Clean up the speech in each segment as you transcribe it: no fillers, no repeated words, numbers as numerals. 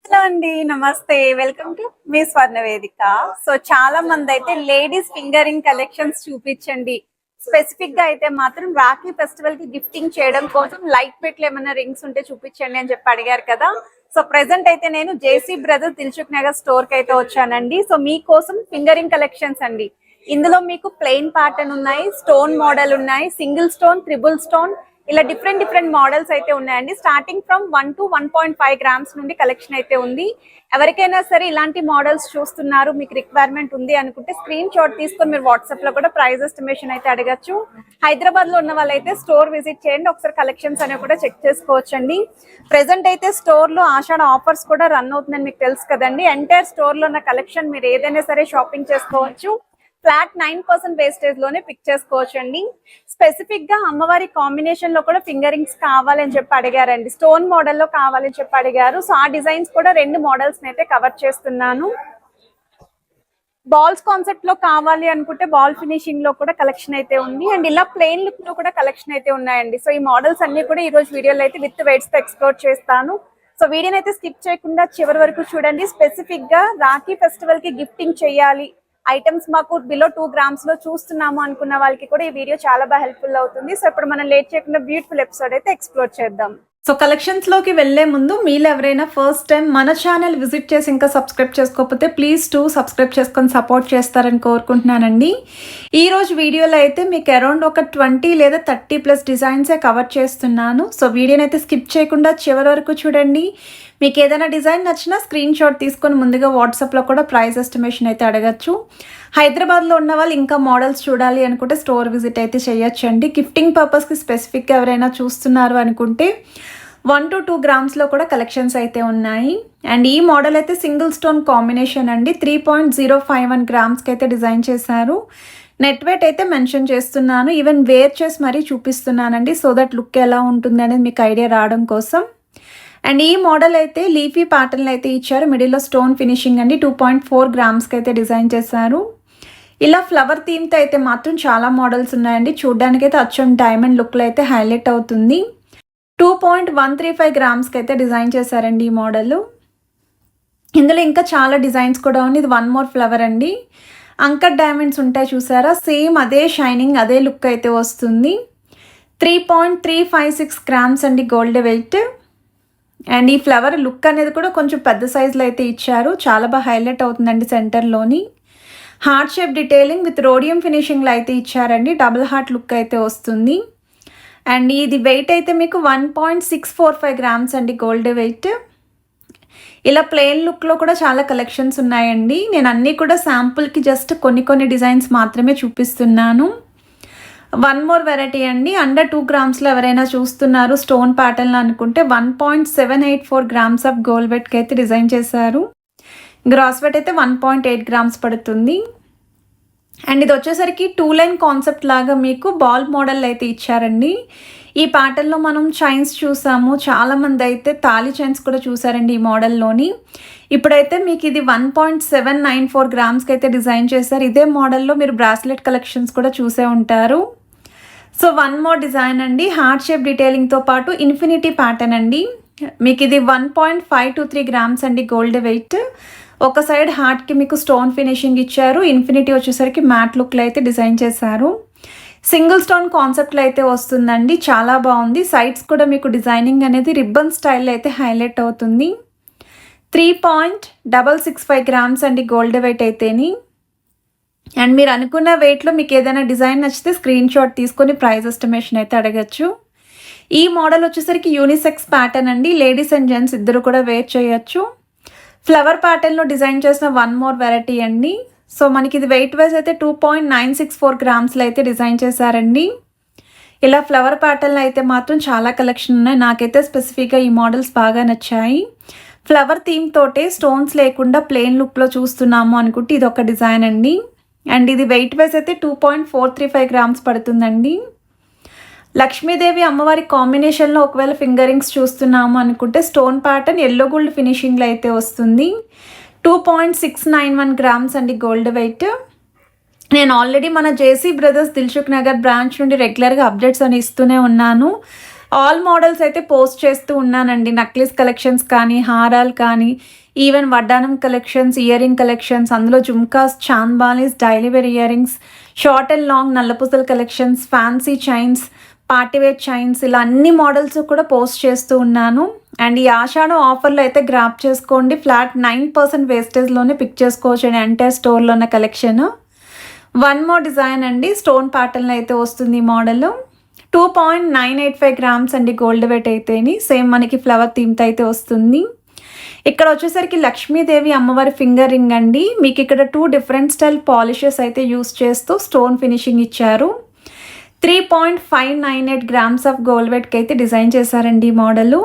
Hello అండి, నమస్తే. Welcome to me స్వర్ణ వేదిక. సో చాలా మంది అయితే లేడీస్ ఫింగరింగ్ కలెక్షన్స్ చూపించండి, స్పెసిఫిక్ గా అయితే మాత్రం రాఖీ ఫెస్టివల్ కి గిఫ్టింగ్ చేయడం కోసం లైట్ వెయిట్ లో ఏమైనా రింగ్స్ ఉంటే చూపించండి అని చెప్పి అడిగారు కదా. సో ప్రెసెంట్ అయితే నేను JC brothers Dilsukh Nagar store కి అయితే వచ్చానండి. సో మీకోసం ఫింగరింగ్ కలెక్షన్స్ అండి. ఇందులో మీకు ప్లెయిన్ ప్యాటర్న్ ఉన్నాయి, స్టోన్ మోడల్ ఉన్నాయి, సింగిల్ స్టోన్, ట్రిపుల్ స్టోన్, ఇలా డిఫరెంట్ మోడల్స్ అయితే ఉన్నాయండి. స్టార్టింగ్ ఫ్రమ్ 1 to 1.5 గ్రామ్స్ నుండి కలెక్షన్ అయితే ఉంది. ఎవరికైనా సరే ఇలాంటి మోడల్స్ చూస్తున్నారు, మీకు రిక్వైర్మెంట్ ఉంది అనుకుంటే స్క్రీన్ షాట్ తీసుకొని మీరు వాట్సాప్ లో కూడా ప్రైస్ ఎస్టిమేషన్ అయితే అడగచ్చు. హైదరాబాద్ లో ఉన్న వాళ్ళైతే స్టోర్ విజిట్ చేయండి, ఒకసారి కలెక్షన్స్ అనేవి కూడా చెక్ చేసుకోవచ్చండి. ప్రెసెంట్ అయితే స్టోర్ లో ఆషాఢ ఆఫర్స్ కూడా రన్ అవుతుందని మీకు తెలుసు కదండి. ఎంటైర్ స్టోర్ లో ఉన్న కలెక్షన్ మీరు ఏదైనా సరే షాపింగ్ చేసుకోవచ్చు. ఫ్లాట్ 9% వేస్టేజ్ లోనే పిక్ చేసుకోవచ్చు అండి. స్పెసిఫిక్ గా అమ్మవారి కాంబినేషన్ లో కూడా ఫింగరింగ్స్ కావాలని చెప్పి అడిగారండి, స్టోన్ మోడల్ లో కావాలని చెప్పి అడిగారు. సో ఆ డిజైన్స్ కూడా 2 మోడల్స్ అయితే కవర్ చేస్తున్నాను. బాల్స్ కాన్సెప్ట్ లో కావాలి అనుకుంటే బాల్ ఫినిషింగ్ లో కూడా కలెక్షన్ అయితే ఉంది, అండ్ ఇలా ప్లెయిన్ లుక్ లో కూడా కలెక్షన్ అయితే ఉన్నాయండి. సో ఈ మోడల్స్ అన్ని కూడా ఈ రోజు వీడియోలో అయితే విత్ వెయిట్స్ తో ఎక్స్ప్లోర్ చేస్తాను. సో వీడియోని అయితే స్కిప్ చేయకుండా చివరి వరకు చూడండి. స్పెసిఫిక్ గా రాఖీ ఫెస్టివల్ కి గిఫ్టింగ్ చేయాలి, ఐటమ్స్ మాకు బిలో 2 గ్రామ్స్ లో చూస్తున్నాము అనుకున్న వాళ్ళకి కూడా ఈ వీడియో చాలా బాగా హెల్ప్ఫుల్ అవుతుంది. సో ఇప్పుడు మనం లేట్ చేయకుండా బ్యూటిఫుల్ ఎపిసోడ్ అయితే ఎక్స్ప్లోర్ చేద్దాం. సో కలెక్షన్స్ లోకి వెళ్లే ముందు మీరు ఎవరైనా ఫస్ట్ టైం మన ఛానల్ విజిట్ చేసి ఇంకా సబ్స్క్రైబ్ చేసుకోకపోతే ప్లీజ్ సబ్స్క్రైబ్ చేసుకొని సపోర్ట్ చేస్తారని కోరుకుంటున్నానండి. ఈ రోజు వీడియోలో అయితే మీకు అరౌండ్ ఒక 20 లేదా 30+ డిజైన్సే కవర్ చేస్తున్నాను. సో వీడియోని అయితే స్కిప్ చేయకుండా చివరి వరకు చూడండి. మీకు ఏదైనా డిజైన్ నచ్చినా స్క్రీన్ షాట్ తీసుకొని ముందుగా వాట్సాప్లో కూడా ప్రైస్ ఎస్టిమేషన్ అయితే అడగచ్చు. హైదరాబాద్లో ఉన్న వాళ్ళు ఇంకా మోడల్స్ చూడాలి అనుకుంటే స్టోర్ విజిట్ అయితే చేయొచ్చు అండి. గిఫ్టింగ్ పర్పస్కి స్పెసిఫిక్గా ఎవరైనా చూస్తున్నారు అనుకుంటే 1 to 2 గ్రామ్స్లో కూడా కలెక్షన్స్ అయితే ఉన్నాయి. అండ్ ఈ మోడల్ అయితే సింగిల్ స్టోన్ కాంబినేషన్ అండి. 3.051 గ్రామ్స్కి అయితే డిజైన్ చేశారు. నెట్ వెయిట్ అయితే మెన్షన్ చేస్తున్నాను, ఈవెన్ వేర్ చేసి మరీ చూపిస్తున్నానండి, సో దట్ లుక్ ఎలా ఉంటుంది అనేది మీకు ఐడియా రావడం కోసం. అండ్ ఈ మోడల్ అయితే లీఫీ ప్యాటర్న్ అయితే ఇచ్చారు, మిడిల్లో స్టోన్ ఫినిషింగ్ అండి. 2.4 గ్రామ్స్కి అయితే డిజైన్ చేశారు. ఇలా ఫ్లవర్ థీమ్తో అయితే మాత్రం చాలా మోడల్స్ ఉన్నాయండి. చూడ్డానికి అయితే అచ్చం డైమండ్ లుక్లో అయితే హైలైట్ అవుతుంది. 2.135 గ్రామ్స్కి అయితే డిజైన్ చేశారండి ఈ మోడల్. ఇందులో ఇంకా చాలా డిజైన్స్ కూడా ఉంది. ఇది 1 more ఫ్లవర్ అండి. అంకర్ డైమండ్స్ ఉంటాయి చూసారా, సేమ్ అదే షైనింగ్ అదే లుక్ అయితే వస్తుంది. 3.356 గ్రామ్స్ అండి గోల్డ్ వెయిట్. అండ్ ఈ ఫ్లవర్ లుక్ అనేది కూడా కొంచెం పెద్ద సైజులో అయితే ఇచ్చారు, చాలా బాగా హైలైట్ అవుతుందండి. సెంటర్లోని heart shape detailing with rhodium ఫినిషింగ్లో అయితే ఇచ్చారండి. డబుల్ హార్ట్ లుక్ అయితే వస్తుంది. అండ్ ఇది వెయిట్ అయితే మీకు 1.645 గ్రామ్స్ అండి గోల్డ్ వెయిట్. ఇలా ప్లెయిన్ లుక్లో కూడా చాలా కలెక్షన్స్ ఉన్నాయండి. నేను అన్నీ కూడా శాంపుల్కి జస్ట్ కొన్ని డిజైన్స్ మాత్రమే చూపిస్తున్నాను. 1 more వెరైటీ అండి. అండర్ 2 గ్రామ్స్లో ఎవరైనా చూస్తున్నారు స్టోన్ ప్యాటర్న్ అనుకుంటే 1.784 గ్రామ్స్ ఆఫ్ గోల్డ్ వెయిట్కి అయితే డిజైన్ చేశారు. గ్రాస్ వెయిట్ అయితే 1.8 గ్రామ్స్ పడుతుంది. అండ్ ఇది వచ్చేసరికి 2 లైన్ కాన్సెప్ట్ లాగా మీకు బాల్ మోడల్ అయితే ఇచ్చారండి. ఈ ప్యాటర్న్లో మనం చైన్స్ చూసాము, చాలామంది అయితే తాళి చైన్స్ కూడా చూసారండి ఈ మోడల్లోని. ఇప్పుడైతే మీకు ఇది 1.794 గ్రామ్స్కి అయితే డిజైన్ చేశారు. ఇదే మోడల్లో మీరు బ్రాస్లెట్ కలెక్షన్స్ కూడా చూసే ఉంటారు. సో 1 more డిజైన్ అండి. హార్ట్ షేప్ డీటెయిలింగ్తో పాటు ఇన్ఫినిటీ ప్యాటర్న్ అండి. మీకు ఇది 1.523 గ్రామ్స్ అండి గోల్డ్ వెయిట్. ఒక సైడ్ హార్ట్కి మీకు స్టోన్ ఫినిషింగ్ ఇచ్చారు, ఇన్ఫినిటీ వచ్చేసరికి మ్యాట్ లుక్లో అయితే డిజైన్ చేశారు. సింగిల్ స్టోన్ కాన్సెప్ట్లో అయితే వస్తుందండి, చాలా బాగుంది. సైడ్స్ కూడా మీకు డిజైనింగ్ అనేది రిబ్బన్ స్టైల్లో అయితే హైలైట్ అవుతుంది. 3.665 గ్రామ్స్ అండి గోల్డ్ వెయిట్ అయితేని. అండ్ మీరు అనుకున్న వెయిట్లో మీకు ఏదైనా డిజైన్ నచ్చితే స్క్రీన్ షాట్ తీసుకొని ప్రైస్ ఎస్టిమేషన్ అయితే అడగచ్చు. ఈ మోడల్ వచ్చేసరికి యూనిసెక్స్ ప్యాటర్న్ అండి. లేడీస్ అండ్ జెంట్స్ ఇద్దరు కూడా వేర్ చేయొచ్చు. ఫ్లవర్ ప్యాటర్న్లో డిజైన్ చేసిన 1 more వెరైటీ అండి. సో మనకి ఇది వెయిట్ వైజ్ అయితే 2.964 గ్రామ్స్లో అయితే డిజైన్ చేశారండి. ఇలా ఫ్లవర్ ప్యాటర్న్లో అయితే మాత్రం చాలా కలెక్షన్ ఉన్నాయి. నాకైతే స్పెసిఫిక్గా ఈ మోడల్స్ బాగా నచ్చాయి. ఫ్లవర్ థీమ్ తోటే స్టోన్స్ లేకుండా ప్లెయిన్ లుక్లో చూస్తున్నాము అనుకుంటే ఇది ఒక డిజైన్ అండి. అండ్ ఇది వెయిట్ వైజ్ అయితే 2.435 గ్రామ్స్ పడుతుందండి. లక్ష్మీదేవి అమ్మవారి కాంబినేషన్లో ఒకవేళ ఫింగరింగ్స్ చూస్తున్నాము అనుకుంటే స్టోన్ ప్యాటర్న్ ఎల్లో గోల్డ్ ఫినిషింగ్లో అయితే వస్తుంది. 2.691 గ్రామ్స్ అండి గోల్డ్ వెయిట్. నేను ఆల్రెడీ మన JC brothers Dilsukh Nagar branch నుండి రెగ్యులర్గా అప్డేట్స్ అని ఇస్తూనే ఉన్నాను. ఆల్ మోడల్స్ అయితే పోస్ట్ చేస్తూ ఉన్నానండి. నక్లీస్ కలెక్షన్స్ కానీ, హారాలు కానీ, ఈవెన్ వడ్డానం కలెక్షన్స్, ఇయర్ రింగ్ కలెక్షన్స్, అందులో jhumkas, chandbalis, daily wear ear rings, short and long నల్లపూసల collections, fancy chains, party wear chains, ఇలా అన్ని మోడల్స్ కూడా పోస్ట్ చేస్తూ ఉన్నాను. అండ్ ఈ ఆషాఢం ఆఫర్లో అయితే గ్రాప్ చేసుకోండి. ఫ్లాట్ 9% వేస్టేజ్లోనే పిక్ చేసుకోవచ్చు అండి ఎంటైర్ స్టోర్లో ఉన్న కలెక్షన్. వన్ మోర్ డిజైన్ అండి, స్టోన్ ప్యాటర్న్లో అయితే వస్తుంది ఈ మోడల్. 2.985 గ్రామ్స్ అండి గోల్డ్ వెయిట్ అయితేని. సేమ్ మనకి ఫ్లవర్ థీమ్తో అయితే వస్తుంది. ఇక్కడ వచ్చేసరికి లక్ష్మీదేవి అమ్మవారి ఫింగర్ రింగ్ అండి. మీకు ఇక్కడ 2 డిఫరెంట్ స్టైల్ పాలిషెస్ అయితే యూస్ చేస్తూ స్టోన్ ఫినిషింగ్ ఇచ్చారు. 3.598 గ్రామ్స్ ఆఫ్ గోల్డ్ వెయిట్కి అయితే డిజైన్ చేశారండి ఈ మోడలు.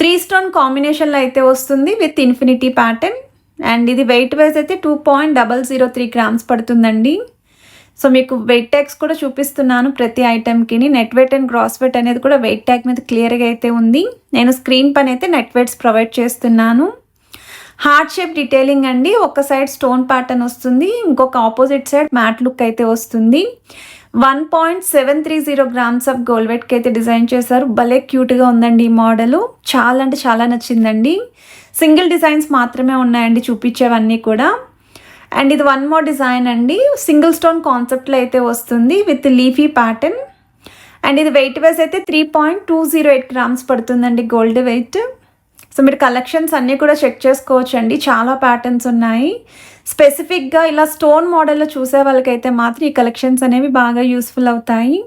3 స్టోన్ కాంబినేషన్లో అయితే వస్తుంది విత్ ఇన్ఫినిటీ ప్యాటర్న్. అండ్ ఇది వెయిట్ వైజ్ అయితే 2.003 గ్రామ్స్ పడుతుందండి. సో మీకు వెయిట్ ట్యాగ్స్ కూడా చూపిస్తున్నాను ప్రతి ఐటెంకి. Net weight and gross weight అనేది కూడా వెయిట్ ట్యాగ్ మీద క్లియర్గా అయితే ఉంది. నేను స్క్రీన్ పైన అయితే నెట్ వెయిట్స్ ప్రొవైడ్ చేస్తున్నాను. హార్ట్ షేప్ డీటెయిలింగ్ అండి. ఒక సైడ్ స్టోన్ ప్యాటర్న్ వస్తుంది, ఇంకొక ఆపోజిట్ సైడ్ మ్యాట్ లుక్ అయితే వస్తుంది. 1.730 గ్రామ్స్ ఆఫ్ గోల్డ్ వెయిట్కి అయితే డిజైన్ చేశారు. భలే క్యూట్గా ఉందండి ఈ మోడలు. చాలా అంటే చాలా నచ్చిందండి. సింగిల్ డిజైన్స్ మాత్రమే ఉన్నాయండి చూపించేవన్నీ కూడా. అండ్ ఇది వన్ మోర్ డిజైన్ అండి. సింగిల్ స్టోన్ కాన్సెప్ట్లో అయితే వస్తుంది విత్ లీఫీ ప్యాటర్న్. అండ్ ఇది వెయిట్ వైజ్ అయితే 3.208 గ్రామ్స్ పడుతుందండి గోల్డ్ వెయిట్. సో మీరు కలెక్షన్స్ అన్నీ కూడా చెక్ చేసుకోవచ్చు అండి. చాలా ప్యాటర్న్స్ ఉన్నాయి. స్పెసిఫిక్గా ఇలా స్టోన్ మోడల్లో చూసే వాళ్ళకైతే మాత్రం ఈ కలెక్షన్స్ అనేవి బాగా యూస్ఫుల్ అవుతాయి.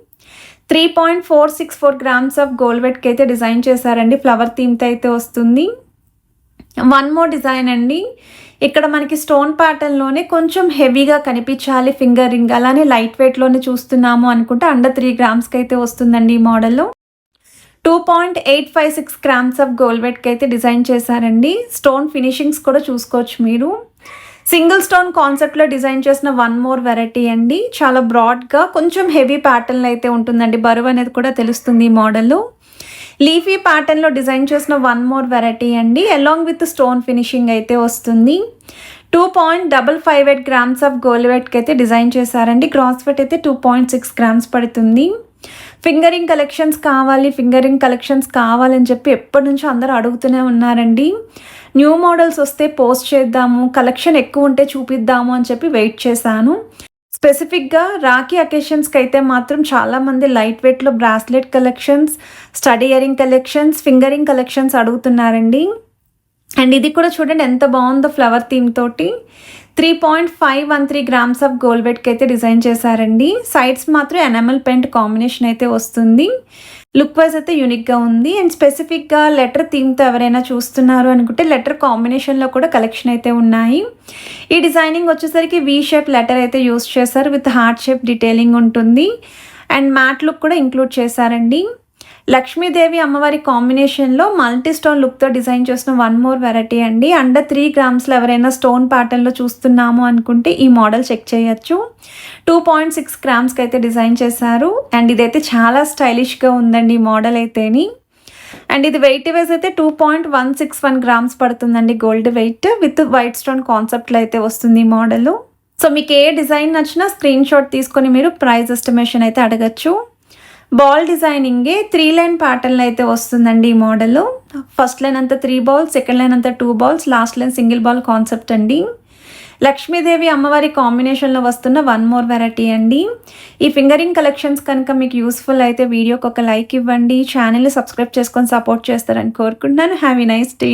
3.464 గ్రామ్స్ ఆఫ్ గోల్డ్ వెయిట్కి అయితే డిజైన్ చేశారండి. ఫ్లవర్ థీమ్తో అయితే వస్తుంది. వన్ మోర్ డిజైన్ అండి. ఇక్కడ మనకి స్టోన్ ప్యాటర్న్లోనే కొంచెం హెవీగా కనిపించాలి ఫింగర్ రింగ్, అలానే లైట్ వెయిట్లోనే చూస్తున్నాము అనుకుంటే అండర్ 3 గ్రామ్స్కి అయితే వస్తుందండి ఈ మోడల్లో. 2.856 గ్రామ్స్ ఆఫ్ గోల్డ్ వెయిట్కి అయితే డిజైన్ చేశారండి. స్టోన్ ఫినిషింగ్స్ కూడా చూసుకోవచ్చు మీరు. సింగిల్ స్టోన్ కాన్సెప్ట్లో డిజైన్ చేసిన వన్ మోర్ వెరైటీ అండి. చాలా బ్రాడ్గా కొంచెం హెవీ ప్యాటర్న్లో అయితే ఉంటుందండి. బరువు అనేది కూడా తెలుస్తుంది ఈ మోడల్లో. లీఫీ ప్యాటర్న్లో డిజైన్ చేసిన వన్ మోర్ వెరైటీ అండి. అలాంగ్ విత్ స్టోన్ ఫినిషింగ్ అయితే వస్తుంది. 2.558 గ్రామ్స్ ఆఫ్ గోల్డ్ వెయిట్కి అయితే డిజైన్ చేశారండి. గ్రాస్ వెయిట్ అయితే 2.6 గ్రామ్స్ పడుతుంది. ఫింగరింగ్ కలెక్షన్స్ కావాలని చెప్పి ఎప్పటి నుంచో అందరూ అడుగుతూనే ఉన్నారండి. న్యూ మోడల్స్ వస్తే పోస్ట్ చేద్దాము, కలెక్షన్ ఎక్కువ ఉంటే చూపిద్దాము అని చెప్పి వెయిట్ చేశాను. స్పెసిఫిక్గా రాఖీ అకేషన్స్కి అయితే మాత్రం చాలామంది లైట్ వెయిట్లో bracelet collections, study earring collections, fingering collections అడుగుతున్నారండి. అండ్ ఇది కూడా చూడండి ఎంత బాగుందో ఫ్లవర్ థీమ్ తోటి. 3.513 గ్రామ్స్ ఆఫ్ గోల్డ్ వెయిట్కి అయితే డిజైన్ చేశారండి. సైడ్స్ మాత్రం ఎనామల్ పెయింట్ కాంబినేషన్ అయితే వస్తుంది. లుక్ వైజ్ అయితే యూనిక్గా ఉంది. అండ్ స్పెసిఫిక్గా లెటర్ థీమ్తో ఎవరైనా చూస్తున్నారు అనుకుంటే లెటర్ కాంబినేషన్లో కూడా కలెక్షన్ అయితే ఉన్నాయి. ఈ డిజైనింగ్ వచ్చేసరికి వీ షేప్ లెటర్ అయితే యూస్ చేశారు విత్ హార్ట్ షేప్ డీటెయిలింగ్ ఉంటుంది. అండ్ మ్యాట్ లుక్ కూడా ఇంక్లూడ్ చేశారండి. లక్ష్మీదేవి అమ్మవారి కాంబినేషన్లో మల్టీ స్టోన్ లుక్తో డిజైన్ చేసిన వన్ మోర్ వెరైటీ అండి. అండర్ 3 గ్రామ్స్లో ఎవరైనా స్టోన్ ప్యాటర్న్లో చూస్తున్నాము అనుకుంటే ఈ మోడల్ చెక్ చేయొచ్చు. 2.6 గ్రామ్స్కి అయితే డిజైన్ చేశారు. అండ్ ఇదైతే చాలా స్టైలిష్గా ఉందండి ఈ మోడల్ అయితేని. అండ్ ఇది వెయిట్ వైజ్ అయితే 2.161 గ్రామ్స్ పడుతుందండి gold weight with white stone కాన్సెప్ట్లో అయితే వస్తుంది ఈ మోడల్. సో మీకు ఏ డిజైన్ నచ్చినా స్క్రీన్ షాట్ తీసుకొని మీరు ప్రైస్ ఎస్టిమేషన్ అయితే అడగచ్చు. బాల్ డిజైనింగే 3 లైన్ ప్యాటర్న్లో అయితే వస్తుందండి ఈ మోడల్. ఫస్ట్ లైన్ అంతా 3 బాల్స్, సెకండ్ లైన్ అంతా 2 balls, last line single ball concept అండి. లక్ష్మీదేవి అమ్మవారి కాంబినేషన్లో వస్తున్న వన్ మోర్ వెరైటీ అండి. ఈ ఫింగరింగ్ కలెక్షన్స్ కనుక మీకు యూస్ఫుల్ అయితే వీడియోకి ఒక లైక్ ఇవ్వండి. ఛానల్ని సబ్స్క్రైబ్ చేసుకొని సపోర్ట్ చేస్తారని కోరుకుంటున్నాను. Have a nice day.